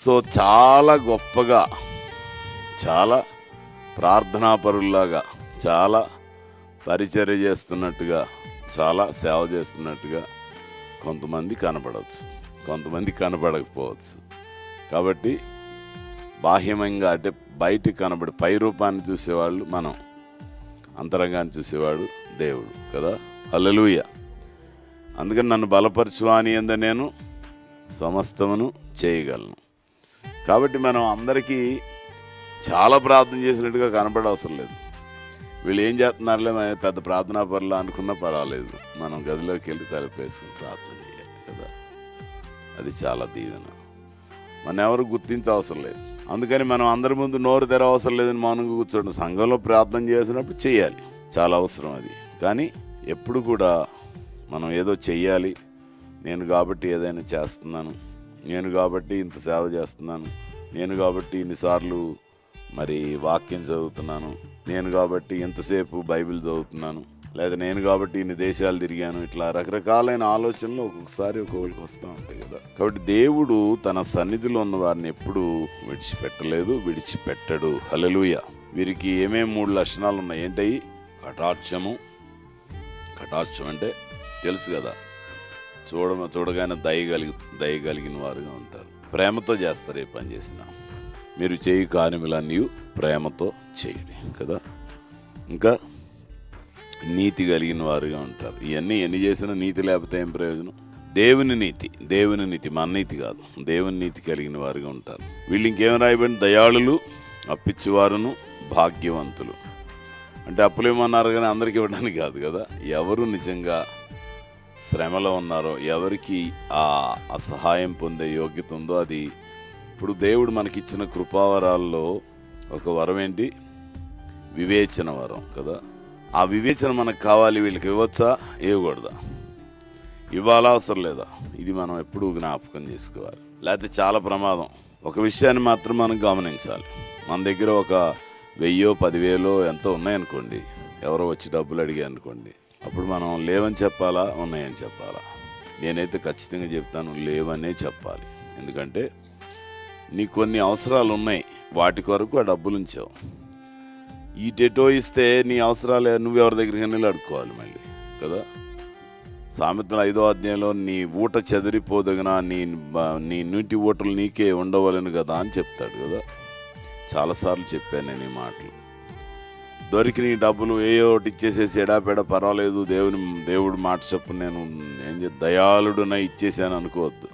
So చాలా గొప్పగా, చాలా ప్రార్థనాపరుల్లాగా, చాలా పరిచర్య చేస్తున్నట్టుగా, చాలా సేవ చేస్తున్నట్టుగా కొంతమంది కనపడవచ్చు, కొంతమంది కనపడకపోవచ్చు. కాబట్టి బాహ్యంగా అంటే బయటికి కనబడి పై రూపాన్ని చూసేవాళ్ళు మనం, అంతరంగాన్ని చూసేవాడు దేవుడు కదా. హల్లెలూయా. అందుకని నన్ను బలపరచువాని యందు నేను సమస్తమును చేయగలను. కాబట్టి మనం అందరికీ చాలా ప్రార్థన చేసినట్టుగా కనపడవసరం లేదు. వీళ్ళు ఏం చేస్తున్నారులే, పెద్ద ప్రార్థనా పరులా అనుకున్నా పర్వాలేదు, మనం గదిలోకి వెళ్ళి తలుపేసుకుని ప్రార్థన చేయాలి కదా. అది చాలా దీవెన. మనం ఎవరు గుర్తించవసరం లేదు. అందుకని మనం అందరి ముందు నోరు తెరవసరం లేదని మౌనంగా కూర్చోండి. సంఘంలో ప్రార్థన చేసినప్పుడు చేయాలి, చాలా అవసరం అది. కానీ ఎప్పుడు కూడా మనం ఏదో చెయ్యాలి, నేను కాబట్టి ఏదైనా చేస్తున్నాను, నేను కాబట్టి ఇంత సేవ చేస్తున్నాను, నేను కాబట్టి ఇన్నిసార్లు మరి వాక్యం చదువుతున్నాను, నేను కాబట్టి ఎంతసేపు బైబిల్ చదువుతున్నాను, లేదా నేను కాబట్టి ఇన్ని దేశాలు తిరిగాను, ఇట్లా రకరకాలైన ఆలోచనలు ఒక్కొక్కసారి ఒక్కొక్కరికి వస్తూ ఉంటాయి కదా. కాబట్టి దేవుడు తన సన్నిధిలో ఉన్న వారిని ఎప్పుడూ విడిచిపెట్టలేదు, విడిచిపెట్టడు. హల్లెలూయా. వీరికి ఏమేమి 3 లక్షణాలు ఉన్నాయి ఏంటవి? కటాక్షము. కటాక్షం అంటే తెలుసు కదా, చూడగానే దయగలిగిన వారుగా ఉంటారు. ప్రేమతో చేస్తారు ఏ పని చేసినా. మీరు చేయి కార్యములన్నీ ప్రేమతో చేయండి కదా. ఇంకా నీతి కలిగిన వారుగా ఉంటారు. ఇవన్నీ ఎన్ని చేసినా నీతి లేకపోతే ఏం ప్రయోజనం? దేవుని నీతి మన నీతి కాదు, దేవుని నీతి కలిగిన వారుగా ఉంటారు. వీళ్ళు ఇంకేం రాయబడి? దయాళులు, అప్పిచ్చేవారును, భాగ్యవంతులు. అంటే అప్పులు ఏమన్నారు కానీ అందరికీ ఇవ్వడానికి కాదు కదా. ఎవరు నిజంగా శ్రమలో ఉన్నారో, ఎవరికి ఆ సహాయం పొందే యోగ్యత ఉందో అది. ఇప్పుడు దేవుడు మనకిచ్చిన కృపావరాల్లో ఒక వరం ఏంటి? వివేచన వరం కదా. ఆ వివేచన మనకు కావాలి. వీళ్ళకి ఇవ్వచ్చా, ఇవ్వకూడదా, ఇవ్వాలా, అవసరం లేదా? ఇది మనం ఎప్పుడూ జ్ఞాపకం చేసుకోవాలి. లేకపోతే చాలా ప్రమాదం. ఒక విషయాన్ని మాత్రం మనం గమనించాలి. మన దగ్గర ఒక 1000 10,000 ఎంతో ఉన్నాయనుకోండి, ఎవరో వచ్చి డబ్బులు అడిగారు అనుకోండి, అప్పుడు మనం లేవని చెప్పాలా, ఉన్నాయని చెప్పాలా? నేనైతే ఖచ్చితంగా చెప్తాను, లేవనే చెప్పాలి. ఎందుకంటే నీకు కొన్ని అవసరాలు ఉన్నాయి, వాటి కొరకు ఆ డబ్బులు ఉంచావు. ఈటెటో ఇస్తే నీ అవసరాలు నువ్వెవరి దగ్గరికి వెళ్ళి అడుక్కోవాలి మళ్ళీ కదా. సామెతల 5వ అధ్యాయంలో నీ ఊట చెదిరిపోదగిన నీ నీటి ఊటలు నీకే ఉండవలను కదా అని చెప్తాడు కదా. చాలాసార్లు చెప్పాను నేను ఈ మాటలు. దొరికి నీ డబ్బులు ఒకటి ఇచ్చేసేసి ఎడాపెడా పర్వాలేదు, దేవుడు మాట చొప్పున నేను దయాళుడున ఇచ్చేసాను అనుకోవద్దు.